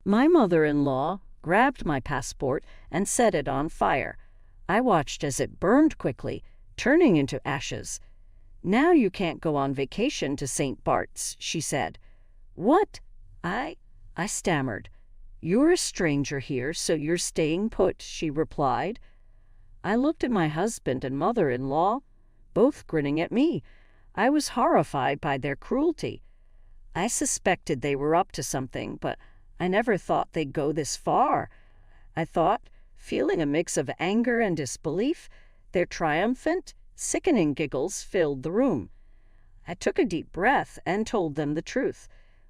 My mother-in-law grabbed my passport and set it on fire. I watched as it burned quickly, turning into ashes. "Now you can't go on vacation to St. Bart's," she said. "What?" I stammered. "You're a stranger here, so you're staying put," she replied. I looked at my husband and mother-in-law, both grinning at me. I was horrified by their cruelty. I suspected they were up to something, but I never thought they'd go this far. I thought, feeling a mix of anger and disbelief. Their triumphant, sickening giggles filled the room. I took a deep breath and told them the truth.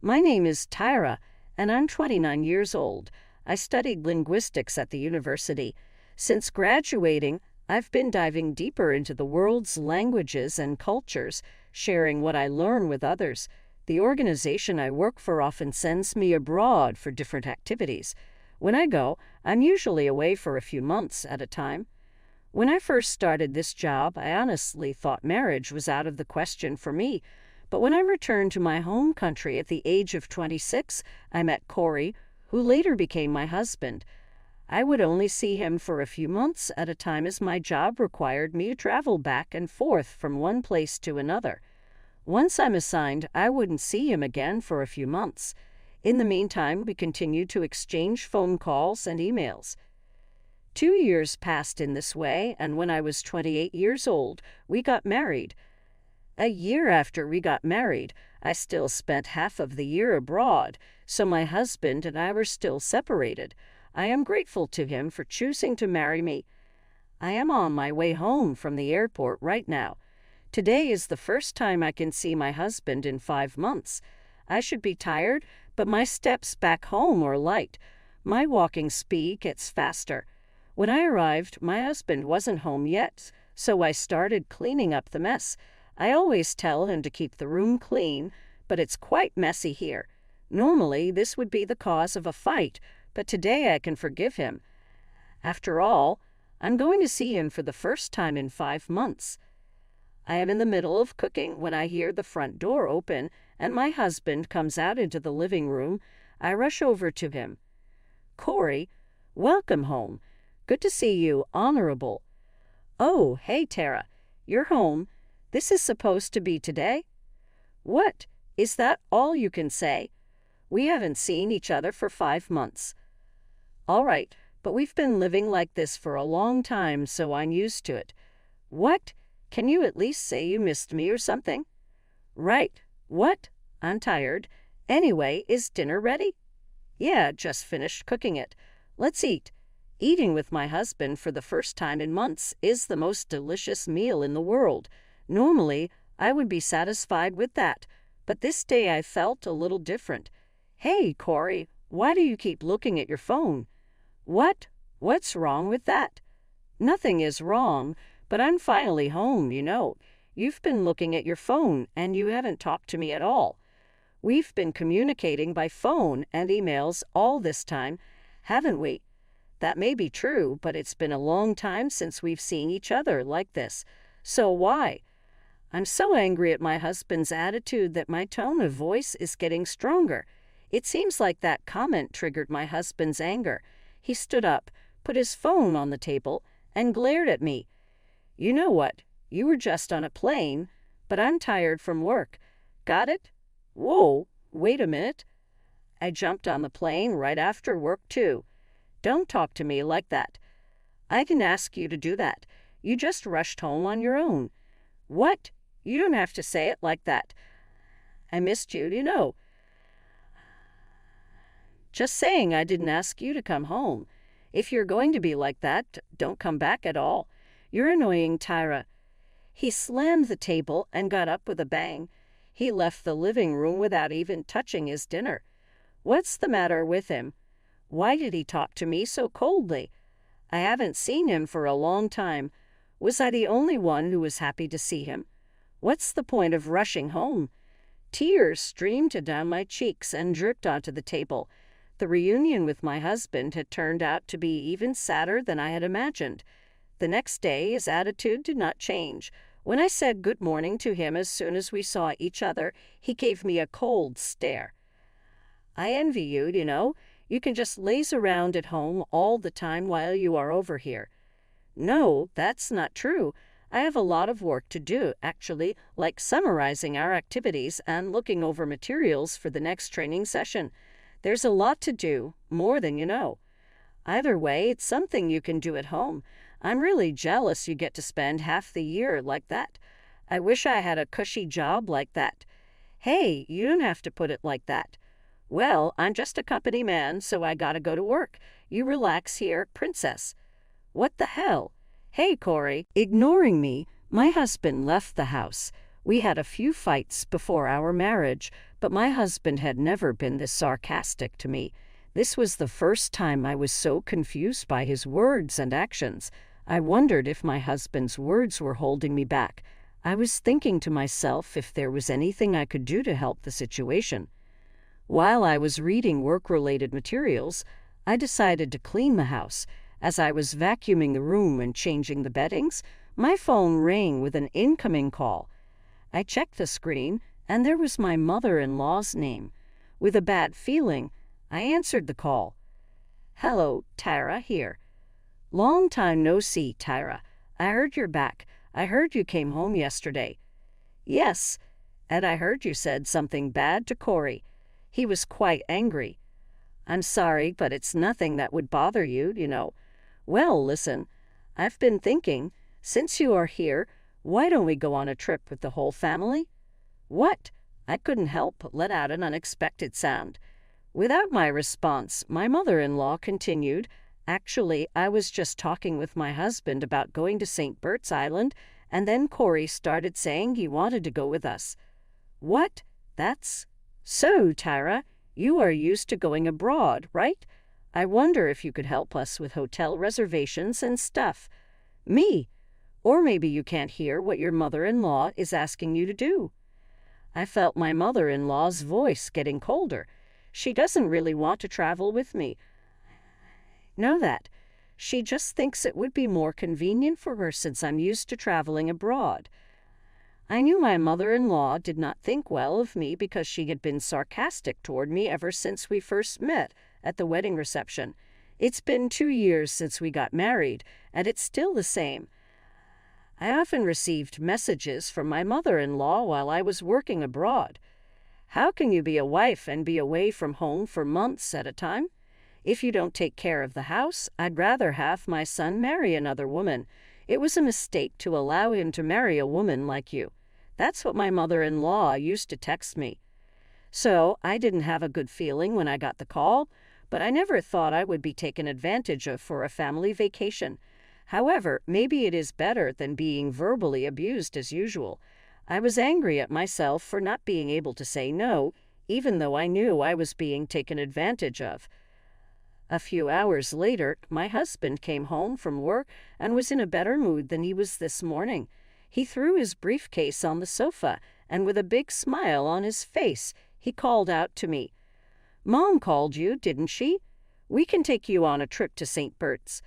"My name is Tyra, and I'm 29 years old. I studied linguistics at the university. Since graduating, I've been diving deeper into the world's languages and cultures, sharing what I learn with others. The organization I work for often sends me abroad for different activities. When I go, I'm usually away for a few months at a time. When I first started this job, I honestly thought marriage was out of the question for me. But when I returned to my home country at the age of 26, I met Corey, who later became my husband. I would only see him for a few months at a time as my job required me to travel back and forth from one place to another. Once I'm assigned, I wouldn't see him again for a few months. In the meantime, we continued to exchange phone calls and emails. 2 years passed in this way, and when I was 28 years old, we got married. A year after we got married, I still spent half of the year abroad, so my husband and I were still separated. I am grateful to him for choosing to marry me. I am on my way home from the airport right now. Today is the first time I can see my husband in 5 months. I should be tired, but my steps back home are light. My walking speed gets faster. When I arrived, my husband wasn't home yet, so I started cleaning up the mess. I always tell him to keep the room clean, but it's quite messy here. Normally, this would be the cause of a fight, but today I can forgive him. After all, I'm going to see him for the first time in 5 months. I am in the middle of cooking when I hear the front door open and my husband comes out into the living room. I rush over to him. "Corey, welcome home. Good to see you, Honorable." "Oh, hey, Tara. You're home. This is supposed to be today?" "What? Is that all you can say? We haven't seen each other for 5 months." "All right, but we've been living like this for a long time, so I'm used to it." "What? Can you at least say you missed me or something?" "Right. What? I'm tired. Anyway, is dinner ready?" "Yeah, just finished cooking it. Let's eat." Eating with my husband for the first time in months is the most delicious meal in the world. Normally, I would be satisfied with that, but this day I felt a little different. "Hey, Corey, why do you keep looking at your phone?" "What? What's wrong with that?" "Nothing is wrong, but I'm finally home, you know. You've been looking at your phone, and you haven't talked to me at all. We've been communicating by phone and emails all this time, haven't we?" "That may be true, but it's been a long time since we've seen each other like this. So why?" I'm so angry at my husband's attitude that my tone of voice is getting stronger. It seems like that comment triggered my husband's anger. He stood up, put his phone on the table, and glared at me. "You know what? You were just on a plane, but I'm tired from work. Got it? Whoa, wait a minute. I jumped on the plane right after work, too. Don't talk to me like that. I didn't ask you to do that. You just rushed home on your own." "What? You don't have to say it like that. I missed you, you know." "Just saying I didn't ask you to come home. If you're going to be like that, don't come back at all. You're annoying, Tyra." He slammed the table and got up with a bang. He left the living room without even touching his dinner. What's the matter with him? Why did he talk to me so coldly? I haven't seen him for a long time. Was I the only one who was happy to see him? What's the point of rushing home? Tears streamed down my cheeks and dripped onto the table. The reunion with my husband had turned out to be even sadder than I had imagined. The next day, his attitude did not change. When I said good morning to him as soon as we saw each other, he gave me a cold stare. "I envy you, you know. You can just laze around at home all the time while you are over here. No, that's not true. I have a lot of work to do, actually, like summarizing our activities and looking over materials for the next training session. There's a lot to do, more than you know. Either way, it's something you can do at home. I'm really jealous you get to spend half the year like that. I wish I had a cushy job like that. Hey, you don't have to put it like that. Well, I'm just a company man, so I gotta go to work. You relax here, princess. What the hell? Hey, Corey. Ignoring me, my husband left the house. We had a few fights before our marriage, but my husband had never been this sarcastic to me. This was the first time I was so confused by his words and actions. I wondered if my husband's words were holding me back. I was thinking to myself if there was anything I could do to help the situation. While I was reading work-related materials, I decided to clean the house. As I was vacuuming the room and changing the beddings, my phone rang with an incoming call. I checked the screen, and there was my mother-in-law's name. With a bad feeling, I answered the call. Hello, Tyra here. Long time no see, Tyra. I heard you're back. I heard you came home yesterday. Yes, and I heard you said something bad to Corey. He was quite angry. I'm sorry, but it's nothing that would bother you, you know. Well, listen, I've been thinking, since you are here, why don't we go on a trip with the whole family? What? I couldn't help but let out an unexpected sound. Without my response, my mother-in-law continued, Actually, I was just talking with my husband about going to St. Bert's Island, and then Corey started saying he wanted to go with us. What? That's... So, Tyra, you are used to going abroad, right? I wonder if you could help us with hotel reservations and stuff. Me? Or maybe you can't hear what your mother-in-law is asking you to do. I felt my mother-in-law's voice getting colder. She doesn't really want to travel with me. Know that. She just thinks it would be more convenient for her since I'm used to traveling abroad. I knew my mother-in-law did not think well of me because she had been sarcastic toward me ever since we first met at the wedding reception. It's been 2 years since we got married, and it's still the same. I often received messages from my mother-in-law while I was working abroad. How can you be a wife and be away from home for months at a time? If you don't take care of the house, I'd rather have my son marry another woman. It was a mistake to allow him to marry a woman like you. That's what my mother-in-law used to text me. So I didn't have a good feeling when I got the call, but I never thought I would be taken advantage of for a family vacation. However, maybe it is better than being verbally abused as usual. I was angry at myself for not being able to say no, even though I knew I was being taken advantage of. A few hours later, my husband came home from work and was in a better mood than he was this morning. He threw his briefcase on the sofa, and with a big smile on his face, he called out to me, Mom called you, didn't she? We can take you on a trip to St. Bert's.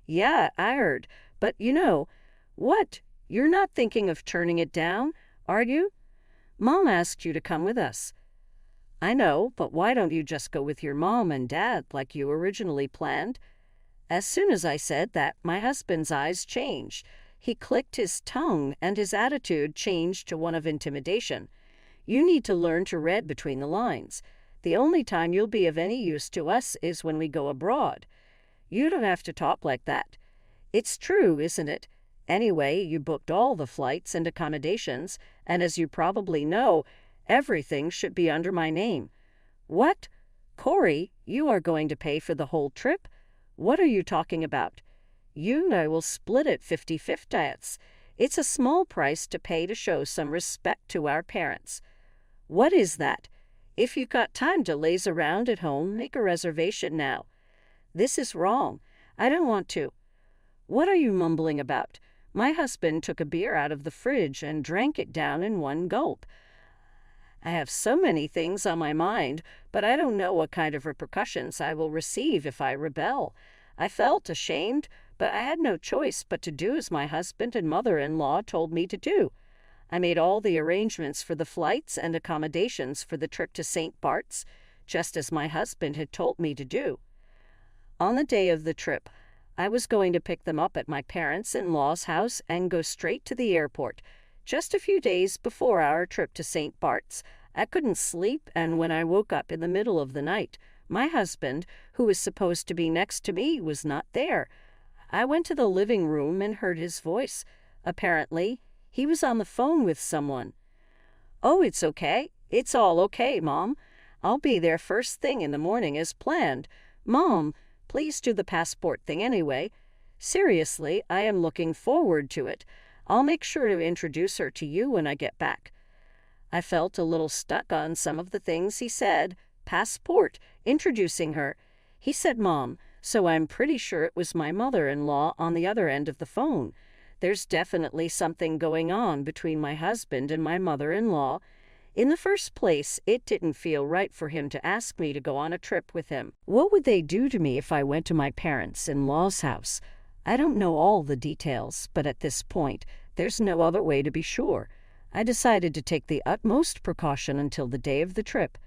Yeah, I heard, but you know, what? You're not thinking of turning it down, are you? Mom asked you to come with us. I know, but why don't you just go with your mom and dad like you originally planned? As soon as I said that, my husband's eyes changed. He clicked his tongue, and his attitude changed to one of intimidation. You need to learn to read between the lines. The only time you'll be of any use to us is when we go abroad. You don't have to talk like that. It's true, isn't it? Anyway, you booked all the flights and accommodations, and as you probably know, everything should be under my name. What? Corey, you are going to pay for the whole trip? What are you talking about? You and I will split it 50-50. It's a small price to pay to show some respect to our parents. What is that? If you've got time to laze around at home, make a reservation now. This is wrong. I don't want to. What are you mumbling about? My husband took a beer out of the fridge and drank it down in one gulp. I have so many things on my mind, but I don't know what kind of repercussions I will receive if I rebel. I felt ashamed, but I had no choice but to do as my husband and mother-in-law told me to do. I made all the arrangements for the flights and accommodations for the trip to St. Bart's. just as my husband had told me to do. On the day of the trip, I was going to pick them up at my parents-in-law's house and go straight to the airport. Just a few days before our trip to St. Bart's, I couldn't sleep, and when I woke up in the middle of the night, my husband, who was supposed to be next to me, was not there. I went to the living room and heard his voice. Apparently, he was on the phone with someone. "Oh, it's okay. It's all okay, Mom. I'll be there first thing in the morning as planned. Mom, please do the passport thing anyway. Seriously, I am looking forward to it. I'll make sure to introduce her to you when I get back." I felt a little stuck on some of the things he said. Passport, introducing her. He said Mom, so I'm pretty sure it was my mother-in-law on the other end of the phone. There's definitely something going on between my husband and my mother-in-law. In the first place, it didn't feel right for him to ask me to go on a trip with him. What would they do to me if I went to my parents-in-law's house? I don't know all the details, but at this point, there's no other way to be sure. I decided to take the utmost precaution until the day of the trip.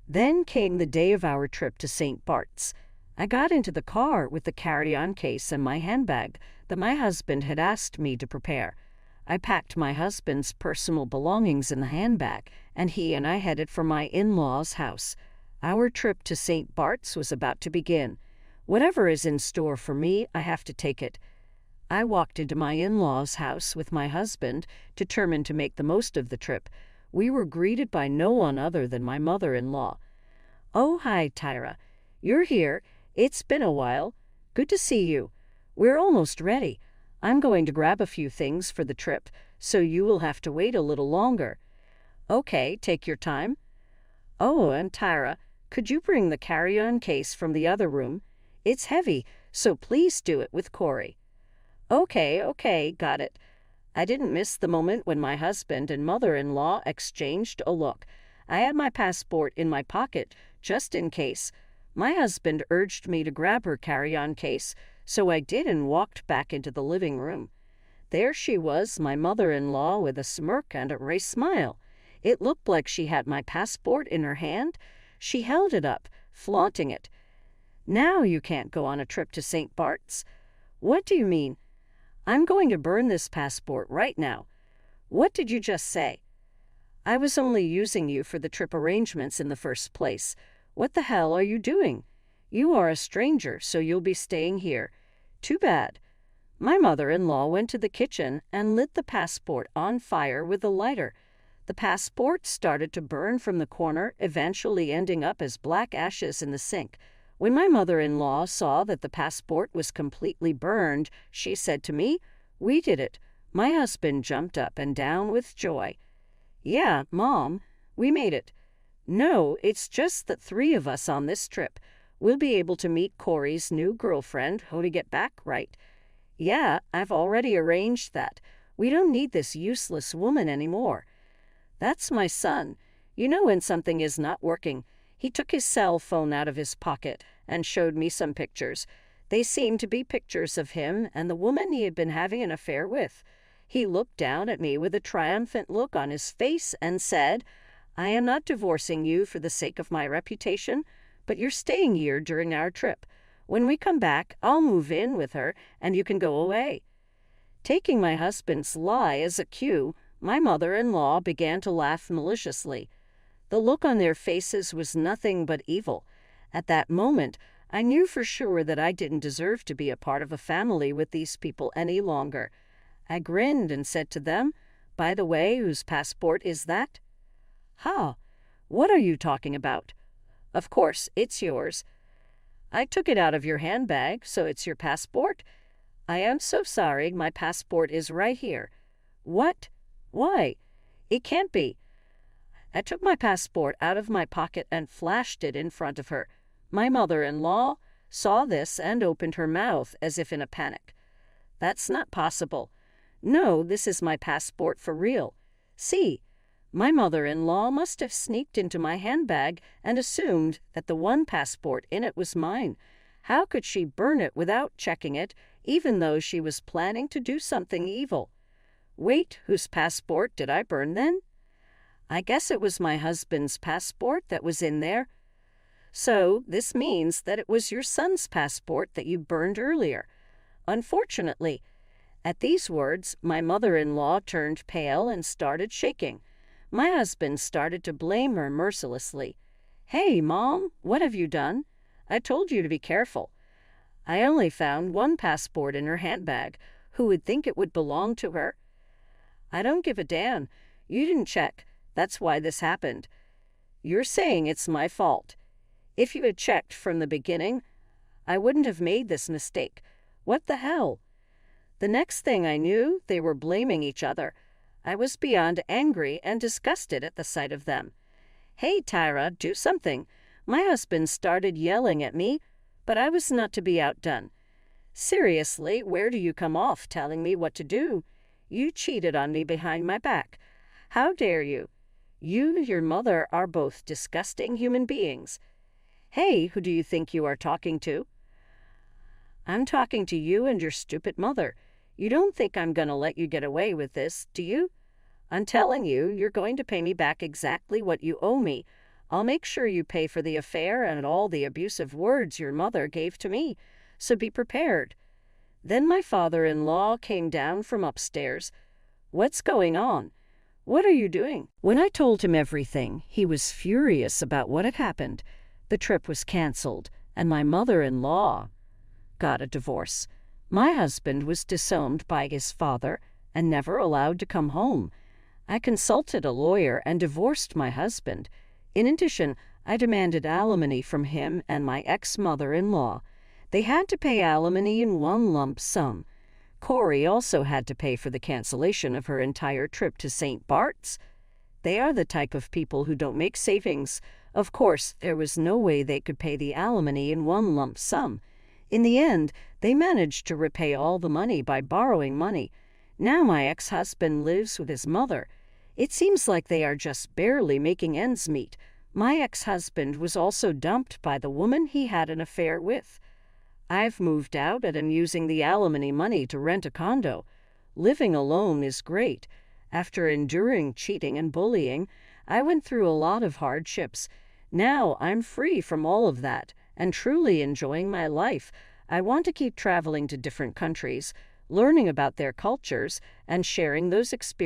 Then came the day of our trip to St. Bart's. I got into the car with the carry-on case and my handbag that my husband had asked me to prepare. I packed my husband's personal belongings in the handbag, and he and I headed for my in-laws' house. Our trip to St. Bart's was about to begin. Whatever is in store for me, I have to take it. I walked into my in-laws' house with my husband, determined to make the most of the trip. We were greeted by no one other than my mother-in-law. "Oh, hi, Tyra. You're here. It's been a while. Good to see you. We're almost ready. I'm going to grab a few things for the trip, so you will have to wait a little longer." "Okay, take your time." "Oh, and Tyra, could you bring the carry-on case from the other room? It's heavy, so please do it with Corey." Okay, got it." I didn't miss the moment when my husband and mother-in-law exchanged a look. I had my passport in my pocket, just in case. My husband urged me to grab her carry-on case, so I did and walked back into the living room. There she was, my mother-in-law, with a smirk and a wry smile. It looked like she had my passport in her hand. She held it up, flaunting it. "Now you can't go on a trip to St. Bart's." "What do you mean?" "I'm going to burn this passport right now." "What did you just say?" "I was only using you for the trip arrangements in the first place. What the hell are you doing? You are a stranger, so you'll be staying here. Too bad." My mother-in-law went to the kitchen and lit the passport on fire with a lighter. The passport started to burn from the corner, eventually ending up as black ashes in the sink. When my mother-in-law saw that the passport was completely burned, she said to me, "We did it." My husband jumped up and down with joy. "Yeah, Mom, we made it." "No, it's just the three of us on this trip. We'll be able to meet Corey's new girlfriend when we get back, right?" "Yeah, I've already arranged that. We don't need this useless woman anymore." "That's my son. You know when something is not working." He took his cell phone out of his pocket and showed me some pictures. They seemed to be pictures of him and the woman he had been having an affair with. He looked down at me with a triumphant look on his face and said, "I am not divorcing you for the sake of my reputation, but you're staying here during our trip. When we come back, I'll move in with her and you can go away." Taking my husband's lie as a cue, my mother-in-law began to laugh maliciously. The look on their faces was nothing but evil. At that moment, I knew for sure that I didn't deserve to be a part of a family with these people any longer. I grinned and said to them, "By the way, whose passport is that?" "Huh? What are you talking about?" "Of course, it's yours." "I took it out of your handbag, so it's your passport?" "I am so sorry, my passport is right here." "What? Why? It can't be." I took my passport out of my pocket and flashed it in front of her. My mother-in-law saw this and opened her mouth as if in a panic. "That's not possible." "No, this is my passport for real. See." My mother-in-law must have sneaked into my handbag and assumed that the one passport in it was mine. How could she burn it without checking it, even though she was planning to do something evil? Wait, whose passport did I burn then? I guess it was my husband's passport that was in there. So this means that it was your son's passport that you burned earlier. Unfortunately, at these words, my mother-in-law turned pale and started shaking. My husband started to blame her mercilessly. "Hey, Mom, what have you done? I told you to be careful. I only found one passport in her handbag. Who would think it would belong to her?" "I don't give a damn. You didn't check. That's why this happened. You're saying it's my fault. If you had checked from the beginning, I wouldn't have made this mistake. What the hell?" The next thing I knew, they were blaming each other. I was beyond angry and disgusted at the sight of them. "Hey, Tyra, do something." My husband started yelling at me, but I was not to be outdone. "Seriously, where do you come off telling me what to do? You cheated on me behind my back. How dare you? You and your mother are both disgusting human beings." "Hey, who do you think you are talking to?" "I'm talking to you and your stupid mother. You don't think I'm going to let you get away with this, do you? I'm telling you, you're going to pay me back exactly what you owe me. I'll make sure you pay for the affair and all the abusive words your mother gave to me, so be prepared." Then my father-in-law came down from upstairs. "What's going on? What are you doing?" When I told him everything, he was furious about what had happened. The trip was canceled, and my mother-in-law got a divorce. My husband was disowned by his father and never allowed to come home. I consulted a lawyer and divorced my husband. In addition, I demanded alimony from him and my ex-mother-in-law. They had to pay alimony in one lump sum. Corey also had to pay for the cancellation of her entire trip to St. Bart's. They are the type of people who don't make savings. Of course, there was no way they could pay the alimony in one lump sum. In the end, they managed to repay all the money by borrowing money. Now my ex-husband lives with his mother. It seems like they are just barely making ends meet. My ex-husband was also dumped by the woman he had an affair with. I've moved out and am using the alimony money to rent a condo. Living alone is great. After enduring cheating and bullying, I went through a lot of hardships. Now I'm free from all of that and truly enjoying my life. I want to keep traveling to different countries, learning about their cultures, and sharing those experiences